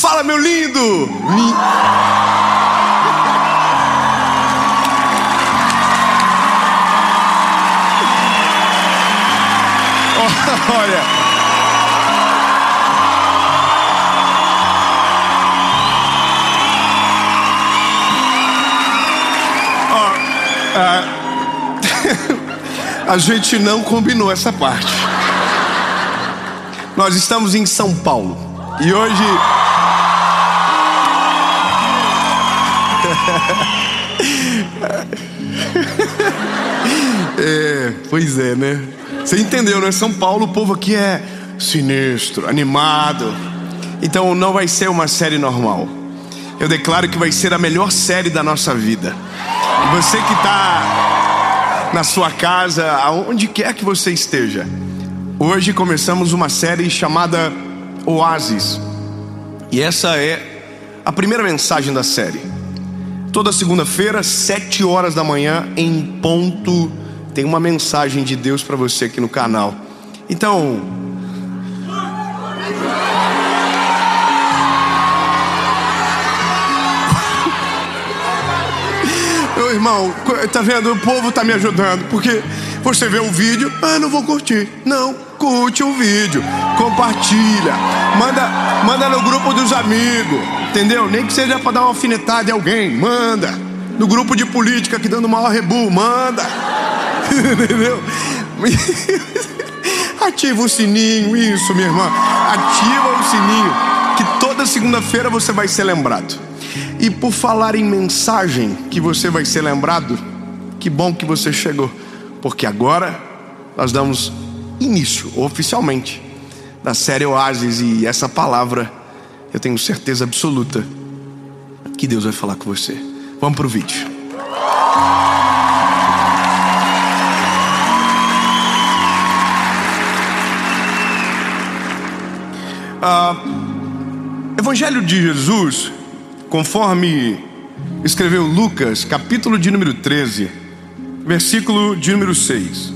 Fala, meu lindo! Olha. A gente não combinou essa parte. Nós estamos em São Paulo e hoje pois é, né? Você entendeu, né? São Paulo, o povo aqui é sinistro, animado. Então não vai ser uma série normal. Eu declaro que vai ser a melhor série da nossa vida. E você que está na sua casa, aonde quer que você esteja, hoje começamos uma série chamada Oásis. E essa é a primeira mensagem da série. Toda segunda-feira, 7 horas da manhã, em ponto, tem uma mensagem de Deus para você aqui no canal. Então, meu irmão, tá vendo? O povo tá me ajudando, porque você vê um vídeo, não vou curtir. Não, curte o vídeo, compartilha, manda no grupo dos amigos, entendeu? Nem que seja para dar uma alfinetada em alguém, manda. No grupo de política que dando maior rebu, manda. Entendeu? Ativa o sininho, isso, minha irmã. Ativa o sininho, que toda segunda-feira você vai ser lembrado. E por falar em mensagem que você vai ser lembrado, que bom que você chegou, porque agora nós damos início oficialmente da série Oásis. E essa palavra eu tenho certeza absoluta que Deus vai falar com você. Vamos pro vídeo. Evangelho de Jesus, conforme escreveu Lucas, capítulo de número 13, versículo de número 6.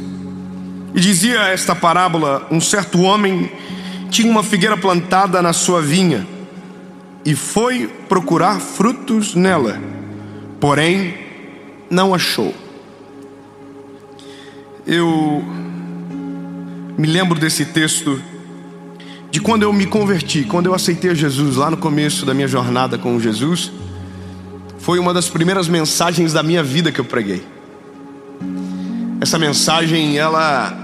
E dizia esta parábola: um certo homem tinha uma figueira plantada na sua vinha e foi procurar frutos nela, porém não achou. Eu me lembro desse texto de quando eu me converti, quando eu aceitei a Jesus lá no começo da minha jornada com Jesus. Foi uma das primeiras mensagens da minha vida que eu preguei. Essa mensagem, ela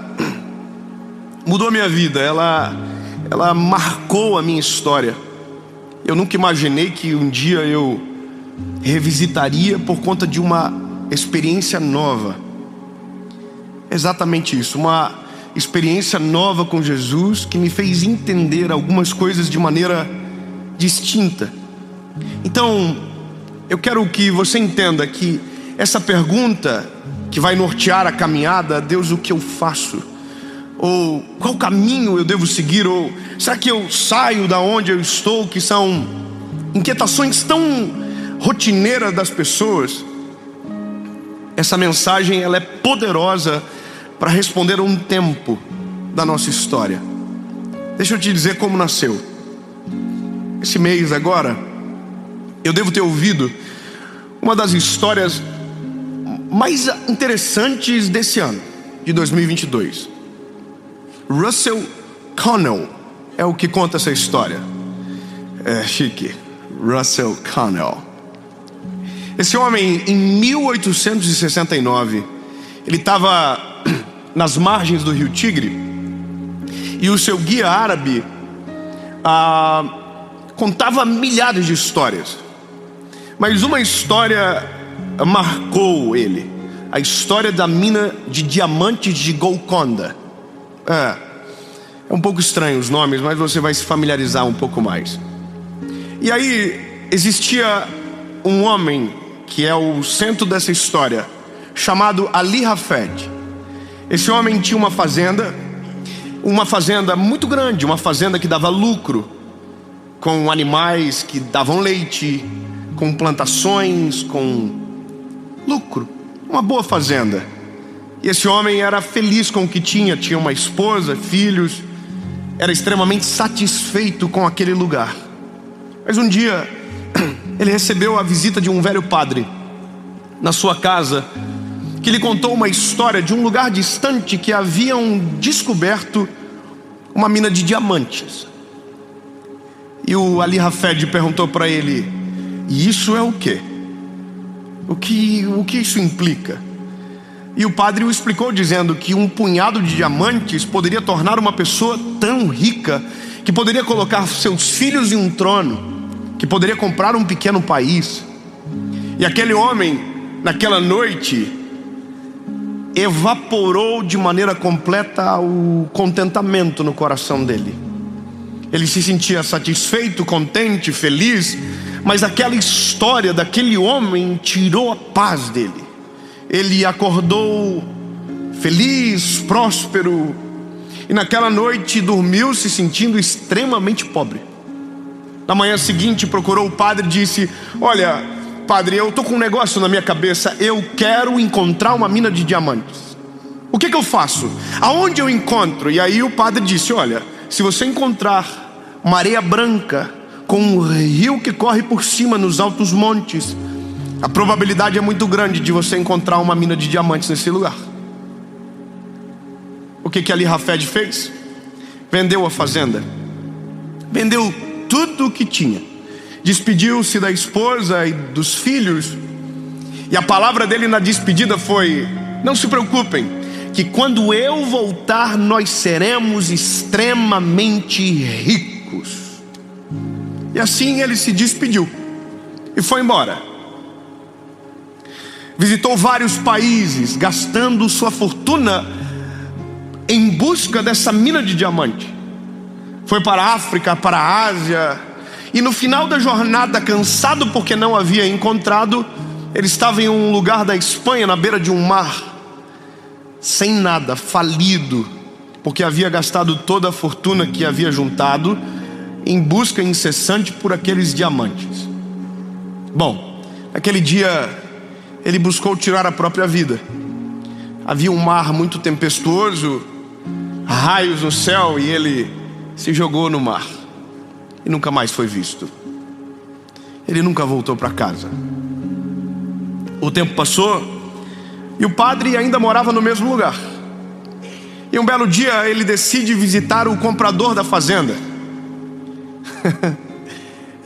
mudou a minha vida, ela marcou a minha história. Eu nunca imaginei que um dia eu revisitaria por conta de uma experiência nova. Exatamente isso, uma experiência nova com Jesus que me fez entender algumas coisas de maneira distinta. Então, eu quero que você entenda que essa pergunta que vai nortear a caminhada: Deus, o que eu faço? Ou qual caminho eu devo seguir? Ou será que eu saio da onde eu estou? Que são inquietações tão rotineiras das pessoas. Essa mensagem, ela é poderosa para responder a um tempo da nossa história. Deixa eu te dizer como nasceu. Esse mês agora, eu devo ter ouvido uma das histórias mais interessantes desse ano, de 2022. Russell Connell é o que conta essa história. É chique. Russell Connell. Esse homem, em 1869, ele estava nas margens do rio Tigre, e o seu guia árabe contava milhares de histórias, mas uma história marcou ele: a história da mina de diamantes de Golconda. É um pouco estranho os nomes, mas você vai se familiarizar um pouco mais. E aí existia um homem que é o centro dessa história, chamado Ali Hafed. Esse homem tinha uma fazenda muito grande, uma fazenda que dava lucro, com animais que davam leite, com plantações, com lucro, uma boa fazenda. E esse homem era feliz com o que tinha uma esposa, filhos, era extremamente satisfeito com aquele lugar. Mas um dia ele recebeu a visita de um velho padre na sua casa, que lhe contou uma história de um lugar distante que haviam descoberto uma mina de diamantes. E o Ali Hafed perguntou para ele: e isso é o quê? O que isso implica? E o padre o explicou dizendo que um punhado de diamantes poderia tornar uma pessoa tão rica que poderia colocar seus filhos em um trono, que poderia comprar um pequeno país. E aquele homem, naquela noite, evaporou de maneira completa o contentamento no coração dele. Ele se sentia satisfeito, contente, feliz, mas aquela história daquele homem tirou a paz dele. Ele acordou feliz, próspero, e naquela noite dormiu se sentindo extremamente pobre. Na manhã seguinte procurou o padre e disse: olha, padre, eu estou com um negócio na minha cabeça, eu quero encontrar uma mina de diamantes. O que eu faço? Aonde eu encontro? E aí o padre disse: olha, se você encontrar uma areia branca com um rio que corre por cima nos altos montes, a probabilidade é muito grande de você encontrar uma mina de diamantes nesse lugar. O que Ali Hafed fez? Vendeu a fazenda, vendeu tudo o que tinha, despediu-se da esposa e dos filhos, e a palavra dele na despedida foi: não se preocupem, que quando eu voltar nós seremos extremamente ricos. E assim ele se despediu e foi embora. Visitou vários países, gastando sua fortuna em busca dessa mina de diamante. Foi para a África, para a Ásia, e no final da jornada, cansado porque não havia encontrado, ele estava em um lugar da Espanha, na beira de um mar, sem nada, falido, porque havia gastado toda a fortuna que havia juntado em busca incessante por aqueles diamantes. Bom, naquele dia ele buscou tirar a própria vida. Havia um mar muito tempestuoso, raios no céu, e ele se jogou no mar e nunca mais foi visto. Ele nunca voltou para casa. O tempo passou e o padre ainda morava no mesmo lugar. E um belo dia ele decide visitar o comprador da fazenda.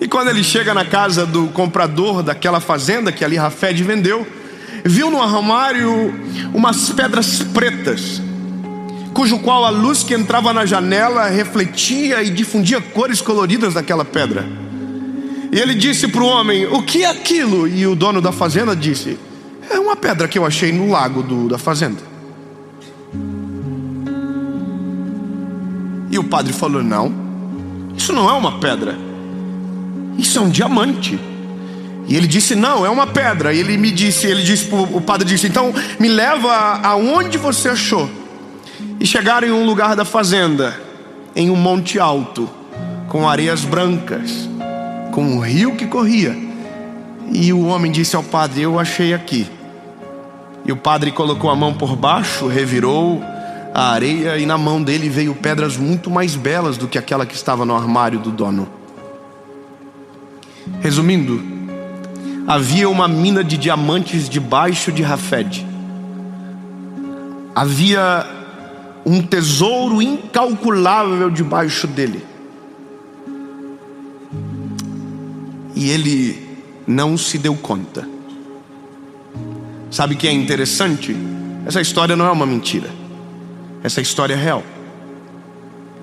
E quando ele chega na casa do comprador daquela fazenda que Ali Hafed vendeu, viu no armário umas pedras pretas, cujo qual a luz que entrava na janela refletia e difundia cores coloridas naquela pedra. E ele disse para o homem: o que é aquilo? E o dono da fazenda disse: é uma pedra que eu achei no lago da fazenda. E o padre falou: não, isso não é uma pedra, isso é um diamante. E ele disse: não, é uma pedra. E o padre disse: então me leva aonde você achou. E chegaram em um lugar da fazenda, em um monte alto, com areias brancas, com um rio que corria. E o homem disse ao padre: eu achei aqui. E o padre colocou a mão por baixo, revirou a areia, e na mão dele veio pedras muito mais belas do que aquela que estava no armário do dono. Resumindo, havia uma mina de diamantes debaixo de Hafed. Havia um tesouro incalculável debaixo dele. E ele não se deu conta. Sabe o que é interessante? Essa história não é uma mentira. Essa história é real.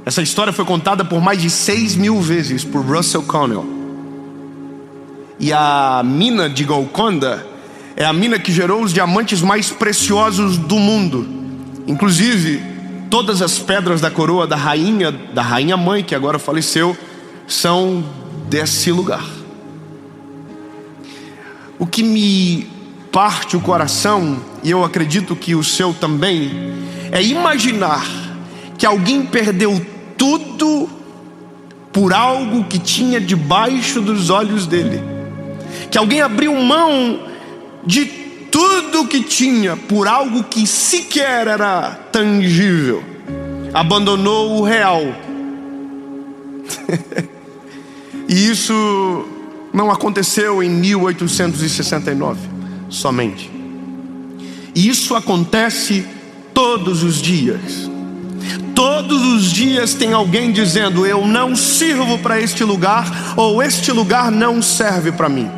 Essa história foi contada por mais de 6.000 vezes por Russell Connell. E a mina de Golconda é a mina que gerou os diamantes mais preciosos do mundo. Inclusive, todas as pedras da coroa da rainha mãe, que agora faleceu, são desse lugar. O que me parte o coração, e eu acredito que o seu também, é imaginar que alguém perdeu tudo por algo que tinha debaixo dos olhos dele. Que alguém abriu mão de tudo que tinha por algo que sequer era tangível. Abandonou o real. E isso não aconteceu em 1869 somente. Isso acontece todos os dias. Todos os dias tem alguém dizendo: eu não sirvo para este lugar, ou este lugar não serve para mim.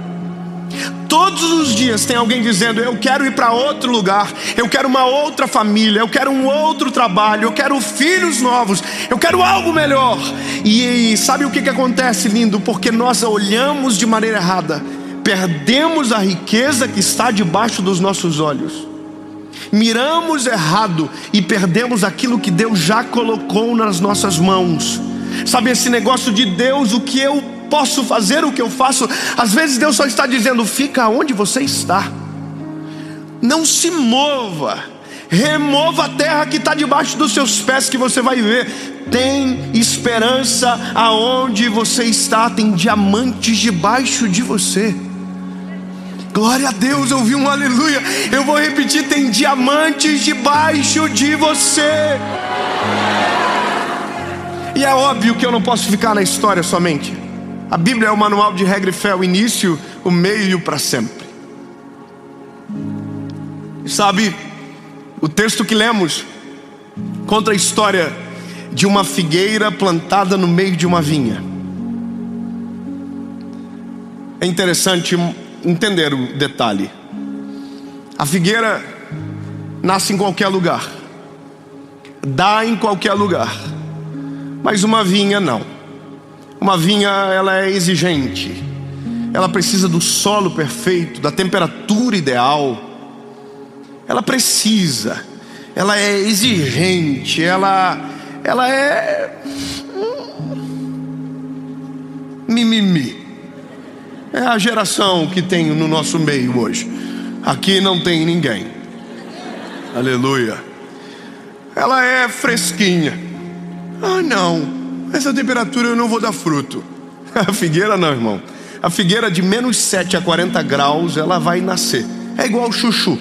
Todos os dias tem alguém dizendo: eu quero ir para outro lugar, eu quero uma outra família, eu quero um outro trabalho, eu quero filhos novos, eu quero algo melhor. E sabe o que acontece, lindo? Porque nós olhamos de maneira errada, perdemos a riqueza que está debaixo dos nossos olhos. Miramos errado e perdemos aquilo que Deus já colocou nas nossas mãos. Sabe esse negócio de Deus, o que eu posso fazer, o que eu faço? Às vezes Deus só está dizendo: fica onde você está, não se mova, remova a terra que está debaixo dos seus pés, que você vai ver. Tem esperança aonde você está, tem diamantes debaixo de você. Glória a Deus, eu vi um aleluia. Eu vou repetir: tem diamantes debaixo de você. E é óbvio que eu não posso ficar na história somente. A Bíblia é o manual de regra e fé, o início, o meio e o para sempre. E sabe, o texto que lemos conta a história de uma figueira plantada no meio de uma vinha. É interessante entender o detalhe. A figueira nasce em qualquer lugar, dá em qualquer lugar, mas uma vinha não. Uma vinha, ela é exigente, ela precisa do solo perfeito, da temperatura ideal. Ela precisa, ela é exigente, ela é mimimi. É a geração que tem no nosso meio hoje. Aqui não tem ninguém. Aleluia. Ela é fresquinha. Ah, não, essa temperatura eu não vou dar fruto. A figueira não, irmão. A figueira de -7 a 40 graus, ela vai nascer. É igual o chuchu.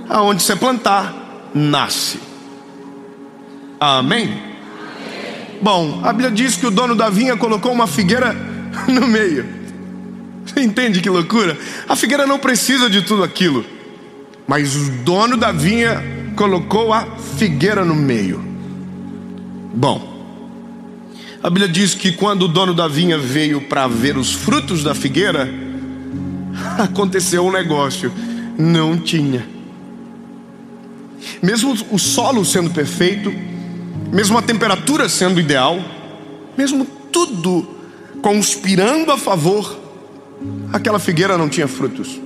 Aonde você plantar, nasce. Amém? Bom, a Bíblia diz que o dono da vinha colocou uma figueira no meio. Você entende que loucura? A figueira não precisa de tudo aquilo, mas o dono da vinha colocou a figueira no meio. Bom, a Bíblia diz que quando o dono da vinha veio para ver os frutos da figueira, aconteceu um negócio: não tinha. Mesmo o solo sendo perfeito, mesmo a temperatura sendo ideal, mesmo tudo conspirando a favor, aquela figueira não tinha frutos.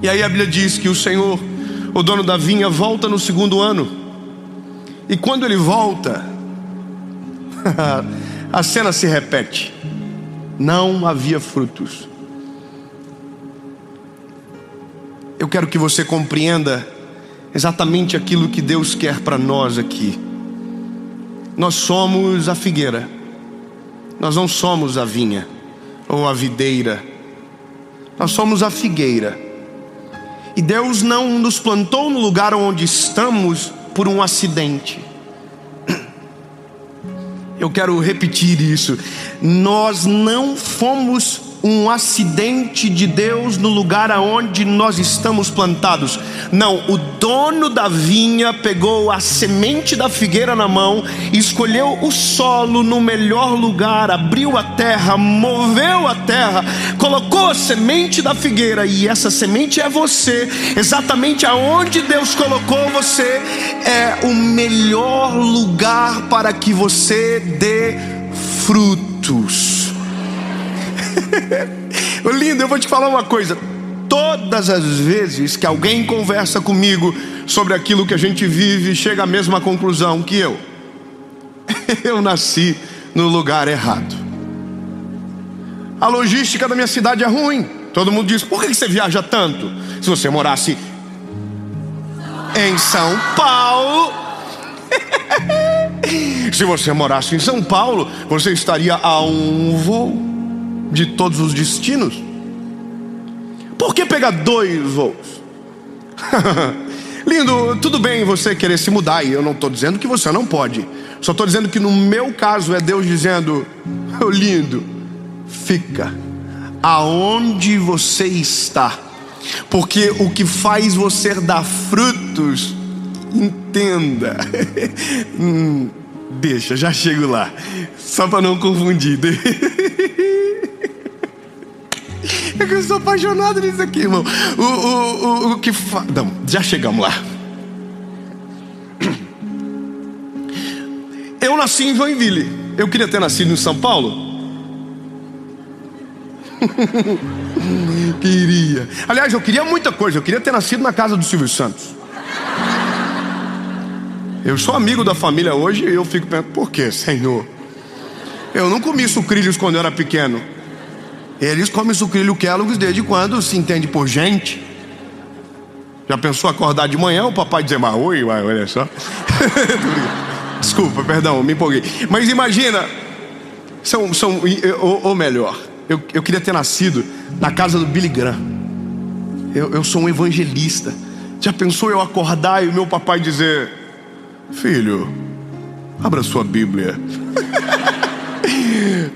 E aí a Bíblia diz que o Senhor, o dono da vinha, volta no segundo ano. E quando ele volta, a cena se repete. Não havia frutos. Eu quero que você compreenda exatamente aquilo que Deus quer para nós aqui. Nós somos a figueira, nós não somos a vinha ou a videira. Nós somos a figueira. E Deus não nos plantou no lugar onde estamos por um acidente. Eu quero repetir isso. Nós não fomos um acidente de Deus no lugar aonde nós estamos plantados. Não, o dono da vinha pegou a semente da figueira na mão, escolheu o solo no melhor lugar, abriu a terra, moveu a terra, colocou a semente da figueira, e essa semente é você. Exatamente aonde Deus colocou você é o melhor lugar para que você dê frutos. Lindo, eu vou te falar uma coisa. Todas as vezes que alguém conversa comigo sobre aquilo que a gente vive, chega à mesma conclusão que eu nasci no lugar errado. A logística da minha cidade é ruim. Todo mundo diz: por que você viaja tanto? Se você morasse em São Paulo se você morasse em São Paulo, você estaria a um voo de todos os destinos. Por que pegar 2 voos? Lindo, tudo bem você querer se mudar, e eu não estou dizendo que você não pode. Só estou dizendo que no meu caso é Deus dizendo: oh, lindo, fica aonde você está, porque o que faz você dar frutos, entenda, deixa, já chego lá, só para não confundir. É que eu sou apaixonado nisso aqui, irmão. O que faz... Não, já chegamos lá. Eu nasci em Joinville. Eu queria ter nascido em São Paulo. Queria. Aliás, eu queria muita coisa. Eu queria ter nascido na casa do Silvio Santos. Eu sou amigo da família hoje e eu fico pensando, por que, Senhor? Eu não comi sucrilhos quando eu era pequeno. Eles comem sucrilho Kellogg's desde quando se entende por gente. Já pensou acordar de manhã, o papai dizer, mas oi, olha só. Desculpa, perdão, me empolguei. Mas imagina, ou melhor, eu queria ter nascido na casa do Billy Graham. Eu sou um evangelista. Já pensou eu acordar e o meu papai dizer, filho, abra sua Bíblia.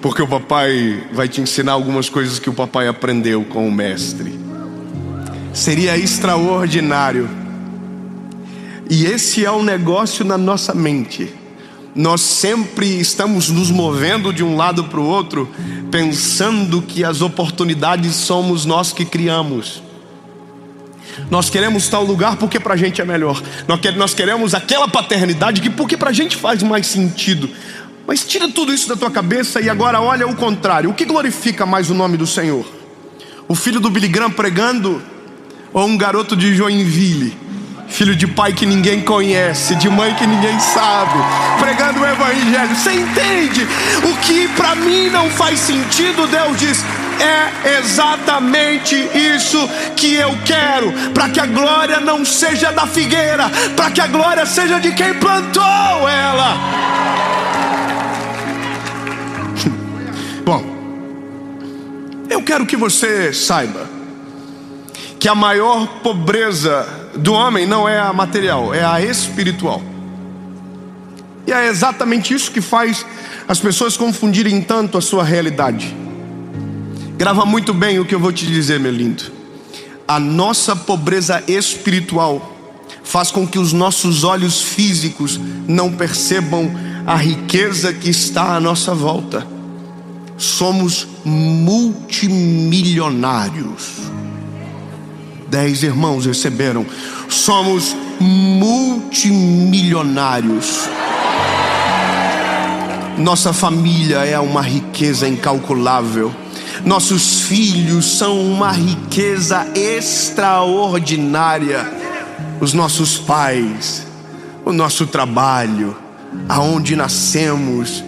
Porque o papai vai te ensinar algumas coisas que o papai aprendeu com o mestre. Seria extraordinário. E esse é um negócio na nossa mente. Nós sempre estamos nos movendo de um lado para o outro, pensando que as oportunidades somos nós que criamos. Nós queremos tal lugar porque pra gente é melhor. Nós queremos aquela paternidade porque pra gente faz mais sentido. Mas tira tudo isso da tua cabeça e agora olha o contrário. O que glorifica mais o nome do Senhor? O filho do Billy Graham pregando, ou um garoto de Joinville, filho de pai que ninguém conhece, de mãe que ninguém sabe, pregando o evangelho? Você entende? O que para mim não faz sentido, Deus diz, é exatamente isso que eu quero, para que a glória não seja da figueira, para que a glória seja de quem plantou ela. Bom, eu quero que você saiba que a maior pobreza do homem não é a material, é a espiritual. E é exatamente isso que faz as pessoas confundirem tanto a sua realidade. Grava muito bem o que eu vou te dizer, meu lindo. A nossa pobreza espiritual faz com que os nossos olhos físicos não percebam a riqueza que está à nossa volta. Somos multimilionários. 10 irmãos receberam. Somos multimilionários. Nossa família é uma riqueza incalculável. Nossos filhos são uma riqueza extraordinária. Os nossos pais, o nosso trabalho, aonde nascemos,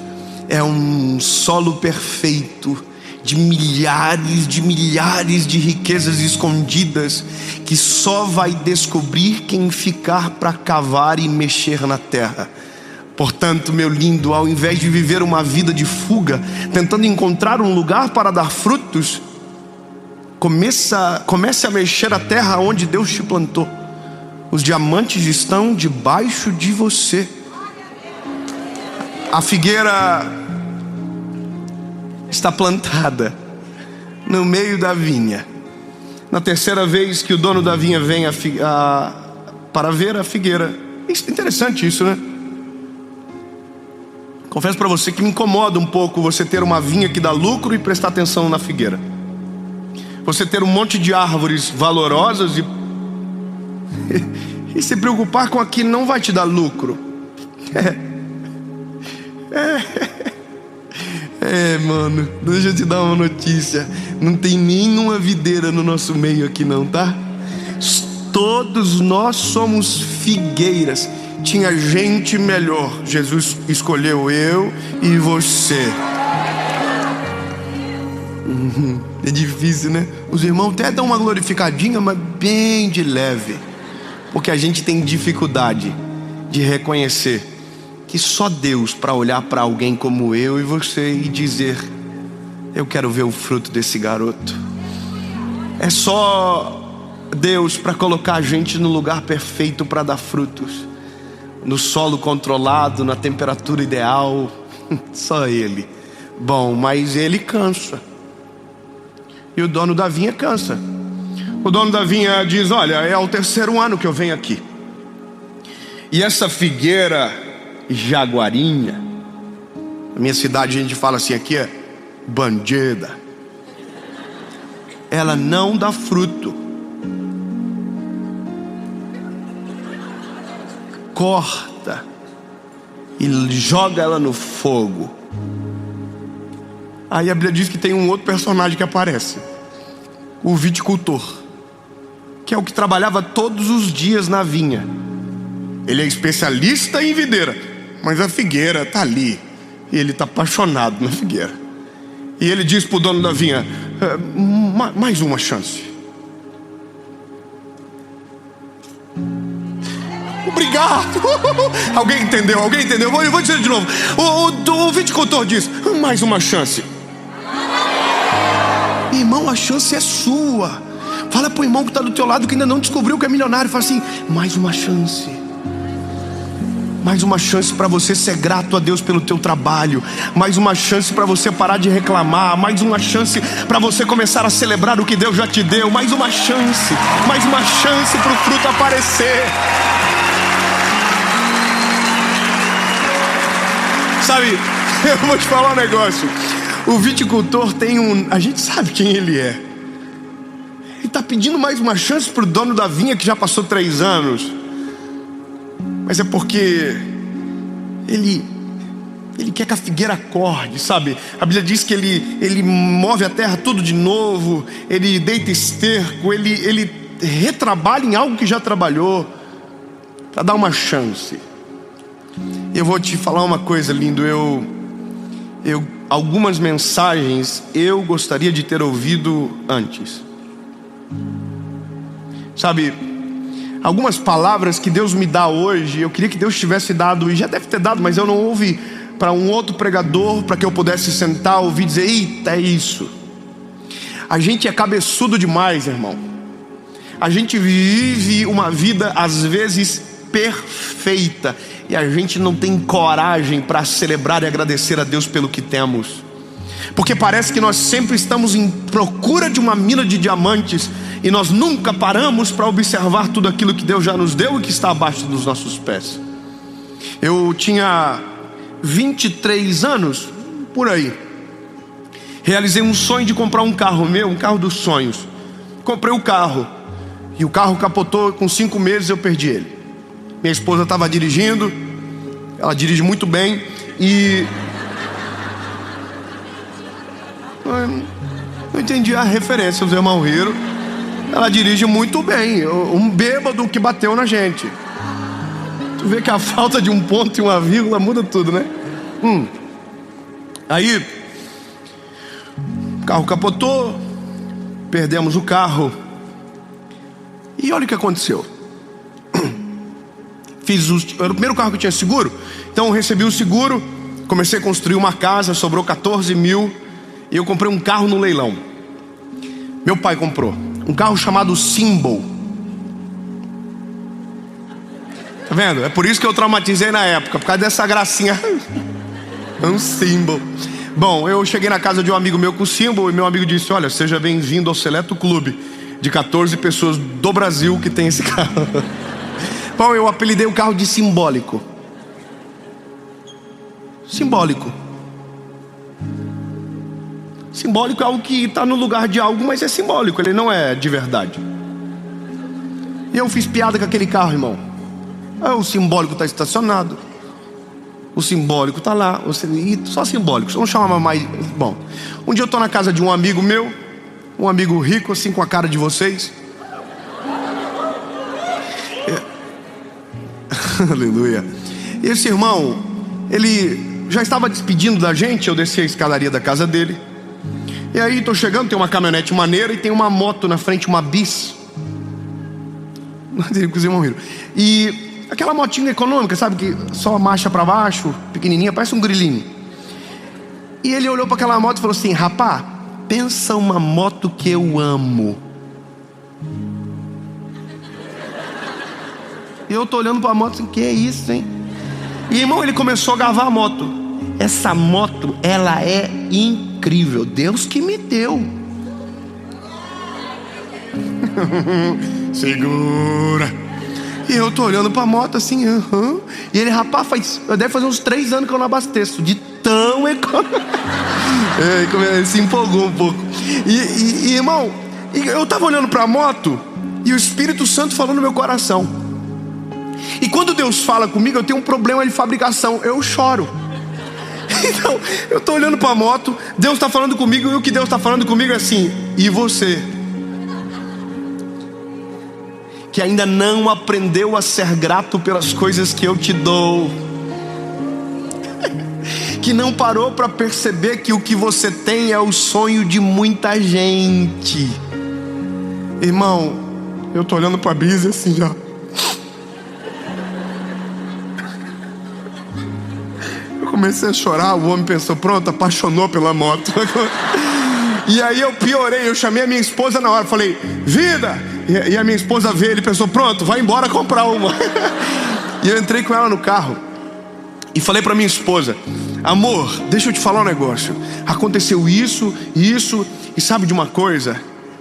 é um solo perfeito de milhares de riquezas escondidas que só vai descobrir quem ficar para cavar e mexer na terra. Portanto, meu lindo, ao invés de viver uma vida de fuga, tentando encontrar um lugar para dar frutos, comece a mexer a terra onde Deus te plantou. Os diamantes estão debaixo de você. A figueira está plantada no meio da vinha. Na terceira vez que o dono da vinha vem para ver a figueira. Interessante isso, né? Confesso para você que me incomoda um pouco você ter uma vinha que dá lucro e prestar atenção na figueira. Você ter um monte de árvores valorosas e se preocupar com a que não vai te dar lucro. Mano, deixa eu te dar uma notícia. Não tem nenhuma videira no nosso meio aqui não, tá? Todos nós somos figueiras. Tinha gente melhor. Jesus escolheu eu e você. É difícil, né? Os irmãos até dão uma glorificadinha, mas bem de leve. Porque a gente tem dificuldade de reconhecer que só Deus para olhar para alguém como eu e você e dizer: eu quero ver o fruto desse garoto. É só Deus para colocar a gente no lugar perfeito para dar frutos, no solo controlado, na temperatura ideal. Só Ele. Bom, mas Ele cansa. E o dono da vinha cansa. O dono da vinha diz: olha, é o 3º ano que eu venho aqui, e essa figueira jaguarinha, na minha cidade a gente fala assim, aqui é bandida, ela não dá fruto. Corta e joga ela no fogo. Aí a Bíblia diz que tem um outro personagem que aparece, o viticultor, que é o que trabalhava todos os dias na vinha. Ele é especialista em videira, mas a figueira está ali, e ele está apaixonado na figueira. E ele diz para o dono da vinha: mais uma chance. Obrigado. Alguém entendeu? Alguém entendeu? Eu vou dizer de novo. O viticultor diz: mais uma chance. Irmão, a chance é sua. Fala pro irmão que está do teu lado, que ainda não descobriu que é milionário. Fala assim: mais uma chance. Mais uma chance para você ser grato a Deus pelo teu trabalho. Mais uma chance para você parar de reclamar. Mais uma chance para você começar a celebrar o que Deus já te deu. Mais uma chance. Mais uma chance para o fruto aparecer. Sabe, eu vou te falar um negócio. O viticultor tem a gente sabe quem ele é. Ele está pedindo mais uma chance para o dono da vinha que já passou 3 anos. Mas é porque ele quer que a figueira acorde, sabe? A Bíblia diz que ele move a terra tudo de novo. Ele deita esterco. Ele retrabalha em algo que já trabalhou, para dar uma chance. Eu vou te falar uma coisa, lindo. Algumas mensagens eu gostaria de ter ouvido antes. Sabe, algumas palavras que Deus me dá hoje, eu queria que Deus tivesse dado, e já deve ter dado, mas eu não ouvi, para um outro pregador, para que eu pudesse sentar, ouvir, dizer: eita, é isso. A gente é cabeçudo demais, irmão. A gente vive uma vida às vezes perfeita, e a gente não tem coragem para celebrar e agradecer a Deus pelo que temos, porque parece que nós sempre estamos em procura de uma mina de diamantes, e nós nunca paramos para observar tudo aquilo que Deus já nos deu e que está abaixo dos nossos pés. Eu tinha 23 anos, por aí. Realizei um sonho de comprar um carro meu, um carro dos sonhos. Comprei o carro, e o carro capotou. Com 5 meses eu perdi ele. Minha esposa estava dirigindo, ela dirige muito bem, e não entendi a referência, os irmãos riram. Ela dirige muito bem, um bêbado que bateu na gente. Tu vê que a falta de um ponto e uma vírgula muda tudo, né? Aí o carro capotou, perdemos o carro, e olha o que aconteceu. Era o primeiro carro que eu tinha seguro, então eu recebi o seguro, comecei a construir uma casa, sobrou 14 mil, e eu comprei um carro no leilão. Meu pai comprou um carro chamado Symbol. Tá vendo? É por isso que eu traumatizei na época, por causa dessa gracinha. É um Symbol. Bom, eu cheguei na casa de um amigo meu com o Symbol, e meu amigo disse: olha, seja bem-vindo ao seleto clube de 14 pessoas do Brasil que tem esse carro. Bom, eu apelidei o carro de simbólico. Simbólico. Simbólico é algo que está no lugar de algo, mas é simbólico, ele não é de verdade. E eu fiz piada com aquele carro, irmão. O simbólico está estacionado, o simbólico está lá, só simbólico, não chamava mais. Bom, um dia eu estou na casa de um amigo meu, um amigo rico, assim, com a cara de vocês. Aleluia. Esse irmão, ele já estava despedindo da gente. Eu desci a escadaria da casa dele, e aí estou chegando, tem uma caminhonete maneira, e tem uma moto na frente, uma bis. Os irmãos riram. E aquela motinha econômica, sabe, que só marcha para baixo, pequenininha, parece um grilinho. E ele olhou para aquela moto e falou assim: rapá, pensa uma moto que eu amo. E eu tô olhando para a moto assim: que é isso, hein? E irmão, ele começou a gavar a moto. Essa moto, ela é incrível, Deus que me deu. Segura. E eu tô olhando pra moto assim, E ele, rapaz, deve fazer uns 3 anos que eu não abasteço. De tão econômico. Ele se empolgou um pouco. E irmão, eu tava olhando pra moto e o Espírito Santo falou no meu coração. E quando Deus fala comigo, eu tenho um problema de fabricação, eu choro. Então, eu tô olhando pra moto, Deus tá falando comigo, e o que Deus tá falando comigo é assim: e você? Que ainda não aprendeu a ser grato pelas coisas que eu te dou, que não parou para perceber que o que você tem é o sonho de muita gente. Irmão, eu tô olhando para a Bise assim já. Eu comecei a chorar, o homem pensou, pronto, apaixonou pela moto. E aí eu piorei, eu chamei a minha esposa na hora, falei, vida! E a minha esposa veio, ele pensou, pronto, vai embora comprar uma. E eu entrei com ela no carro e falei pra minha esposa, amor, deixa eu te falar um negócio. Aconteceu isso, e sabe de uma coisa?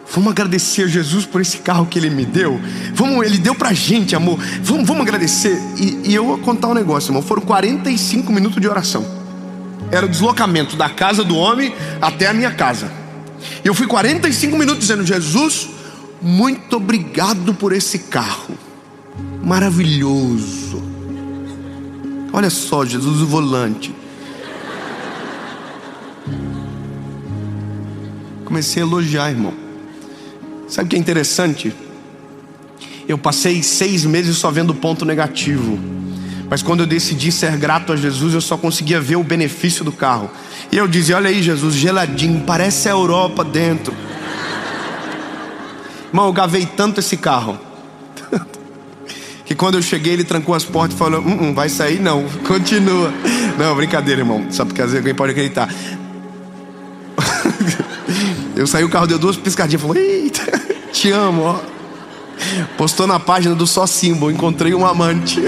Vamos agradecer a Jesus por esse carro que Ele me deu. Ele deu pra gente, amor. Vamos agradecer. E eu vou contar um negócio, irmão. Foram 45 minutos de oração. Era o deslocamento da casa do homem até a minha casa. E eu fui 45 minutos dizendo, Jesus, muito obrigado por esse carro. Maravilhoso. Olha só, Jesus, o volante. Comecei a elogiar, irmão. Sabe o que é interessante? Eu passei 6 meses só vendo ponto negativo. Mas quando eu decidi ser grato a Jesus, eu só conseguia ver o benefício do carro. E eu dizia, olha aí Jesus, geladinho, parece a Europa dentro. Irmão, eu gavei tanto esse carro que quando eu cheguei ele trancou as portas e falou, vai sair não, continua. Não, brincadeira, irmão, só porque às vezes alguém pode acreditar. Eu saí, o carro deu 2 piscadinhas, falou, eita, te amo, ó. Postou na página do Só Símbolo, encontrei um amante.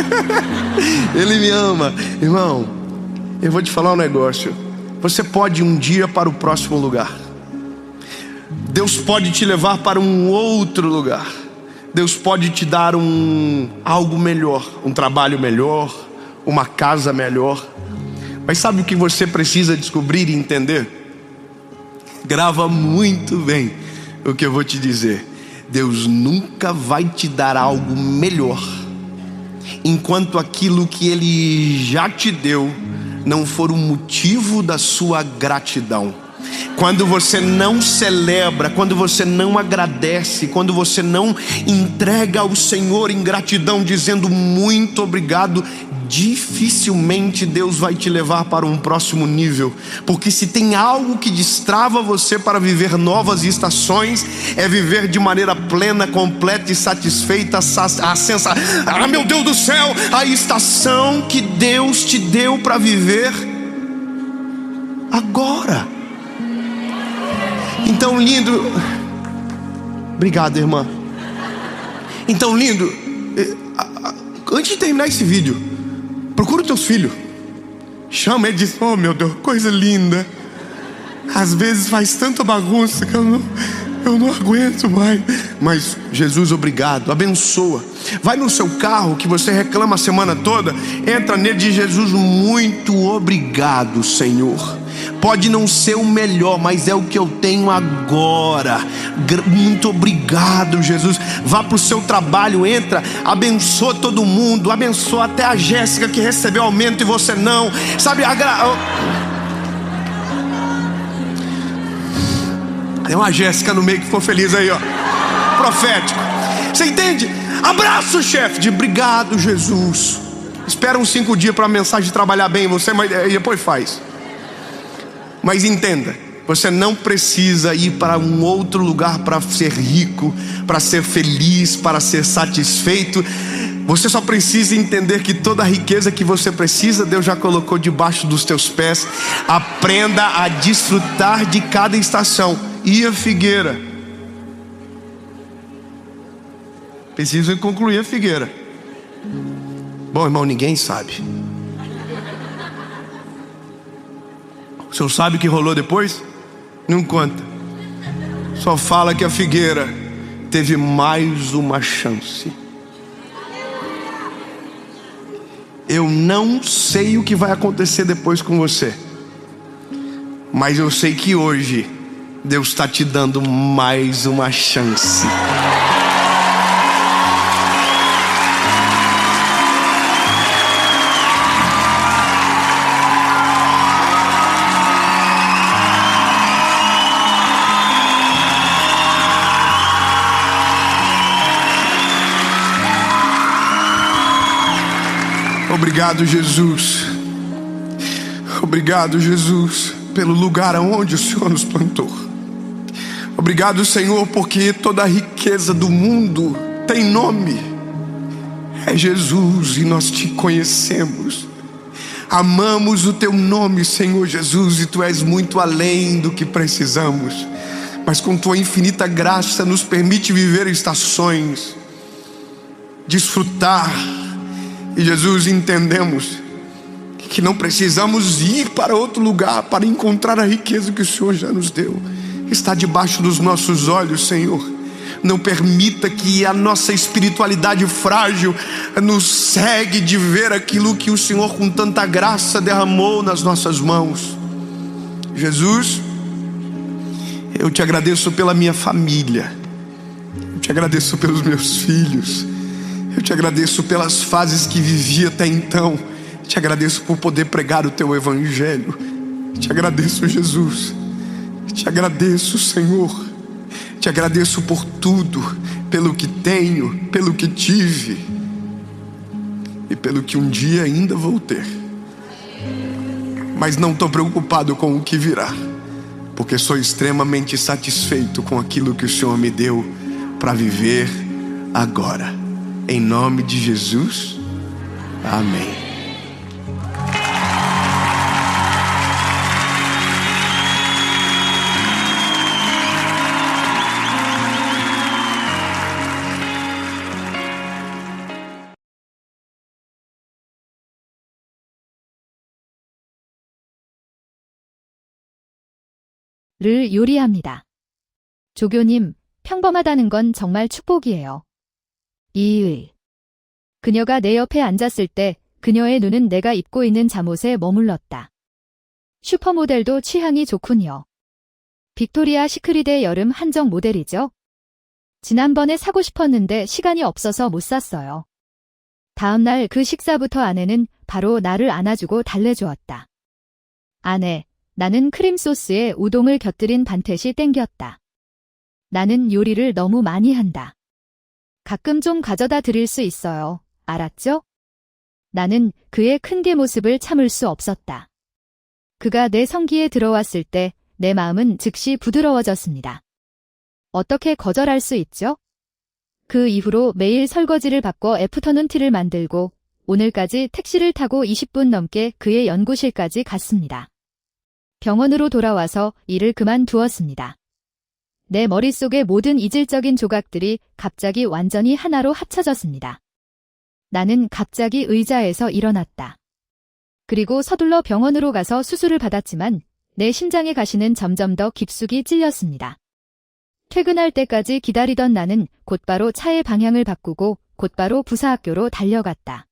Ele me ama. Irmão, eu vou te falar um negócio. Você pode ir um dia para o próximo lugar. Deus pode te levar para um outro lugar. Deus pode te dar algo melhor, um trabalho melhor, uma casa melhor. Mas sabe o que você precisa descobrir e entender? Grava muito bem o que eu vou te dizer. Deus nunca vai te dar algo melhor enquanto aquilo que Ele já te deu não for o motivo da sua gratidão. Quando você não celebra, quando você não agradece, quando você não entrega ao Senhor em gratidão, dizendo muito obrigado, dificilmente Deus vai te levar para um próximo nível. Porque se tem algo que destrava você para viver novas estações, é viver de maneira plena, completa e satisfeita meu Deus do céu, a estação que Deus te deu para viver agora. Então lindo. Obrigado, irmã. Então lindo, antes de terminar esse vídeo, procura os teus filhos, chama ele e diz, oh meu Deus, coisa linda. Às vezes faz tanta bagunça que eu não aguento mais. Mas Jesus, obrigado, abençoa. Vai no seu carro que você reclama a semana toda, entra nele e diz, Jesus, muito obrigado, Senhor. Pode não ser o melhor, mas é o que eu tenho agora. Muito obrigado, Jesus. Vá para o seu trabalho, entra, abençoa todo mundo, abençoa até a Jéssica que recebeu aumento e você não. Sabe, tem uma Jéssica no meio que ficou feliz aí, ó. Profético. Você entende? Abraço, chefe, de obrigado, Jesus. Espera uns 5 dias para a mensagem trabalhar bem em você, mas depois faz. Mas entenda, você não precisa ir para um outro lugar para ser rico, para ser feliz, para ser satisfeito. Você só precisa entender que toda a riqueza que você precisa, Deus já colocou debaixo dos teus pés. Aprenda a desfrutar de cada estação. E a figueira? Preciso concluir a figueira. Bom, irmão, ninguém sabe. O senhor sabe o que rolou depois? Não conta. Só fala que a figueira teve mais uma chance. Eu não sei o que vai acontecer depois com você, mas eu sei que hoje Deus está te dando mais uma chance. Obrigado, Jesus. Obrigado, Jesus, pelo lugar aonde o Senhor nos plantou. Obrigado, Senhor, porque toda a riqueza do mundo tem nome. É Jesus, e nós te conhecemos. Amamos o teu nome, Senhor Jesus, e tu és muito além do que precisamos. Mas com tua infinita graça nos permite viver estações, desfrutar. E Jesus, entendemos que não precisamos ir para outro lugar para encontrar a riqueza que o Senhor já nos deu. Está debaixo dos nossos olhos, Senhor. Não permita que a nossa espiritualidade frágil nos cegue de ver aquilo que o Senhor com tanta graça derramou nas nossas mãos. Jesus, eu te agradeço pela minha família. Eu te agradeço pelos meus filhos. Eu te agradeço pelas fases que vivi até então. Te agradeço por poder pregar o teu evangelho. Te agradeço, Jesus. Te agradeço, Senhor. Te agradeço por tudo, pelo que tenho, pelo que tive e pelo que um dia ainda vou ter. Mas não estou preocupado com o que virá, porque sou extremamente satisfeito com aquilo que o Senhor me deu para viver agora. Em nome de Jesus, amém. 를 요리합니다. 조교님, 평범하다는 건 정말 축복이에요. 이의. 그녀가 내 옆에 앉았을 때 그녀의 눈은 내가 입고 있는 잠옷에 머물렀다. 슈퍼모델도 취향이 좋군요. 빅토리아 시크릿의 여름 한정 모델이죠. 지난번에 사고 싶었는데 시간이 없어서 못 샀어요. 다음날 그 식사부터 아내는 바로 나를 안아주고 달래주었다. 아내, 나는 크림소스에 우동을 곁들인 반텟이 땡겼다. 나는 요리를 너무 많이 한다. 가끔 좀 가져다 드릴 수 있어요. 알았죠? 나는 그의 큰 개 모습을 참을 수 없었다. 그가 내 성기에 들어왔을 때 내 마음은 즉시 부드러워졌습니다. 어떻게 거절할 수 있죠? 그 이후로 매일 설거지를 바꿔 애프터눈 티를 만들고 오늘까지 택시를 타고 20분 넘게 그의 연구실까지 갔습니다. 병원으로 돌아와서 일을 그만두었습니다. 내 머릿속의 모든 이질적인 조각들이 갑자기 완전히 하나로 합쳐졌습니다. 나는 갑자기 의자에서 일어났다. 그리고 서둘러 병원으로 가서 수술을 받았지만 내 심장의 가시는 점점 더 깊숙이 찔렸습니다. 퇴근할 때까지 기다리던 나는 곧바로 차의 방향을 바꾸고 곧바로 부사학교로 달려갔다.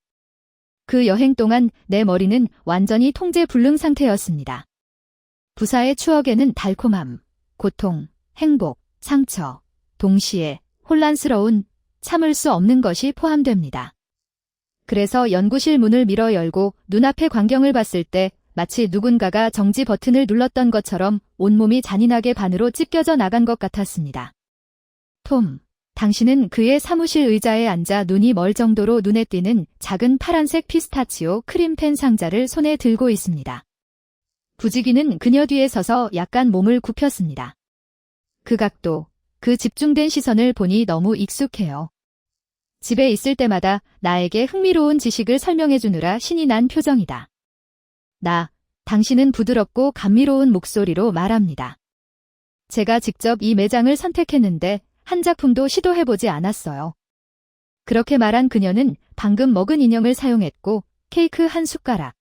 그 여행 동안 내 머리는 완전히 통제 불능 상태였습니다. 부사의 추억에는 달콤함, 고통, 행복, 상처, 동시에 혼란스러운, 참을 수 없는 것이 포함됩니다. 그래서 연구실 문을 밀어 열고 눈앞의 광경을 봤을 때 마치 누군가가 정지 버튼을 눌렀던 것처럼 온몸이 잔인하게 반으로 찢겨져 나간 것 같았습니다. 톰, 당신은 그의 사무실 의자에 앉아 눈이 멀 정도로 눈에 띄는 작은 파란색 피스타치오 크림팬 상자를 손에 들고 있습니다. 부지기는 그녀 뒤에 서서 약간 몸을 굽혔습니다. 그 각도, 그 집중된 시선을 보니 너무 익숙해요. 집에 있을 때마다 나에게 흥미로운 지식을 설명해주느라 신이 난 표정이다. 당신은 부드럽고 감미로운 목소리로 말합니다. 제가 직접 이 매장을 선택했는데 한 작품도 시도해보지 않았어요. 그렇게 말한 그녀는 방금 먹은 인형을 사용했고 케이크 한 숟가락,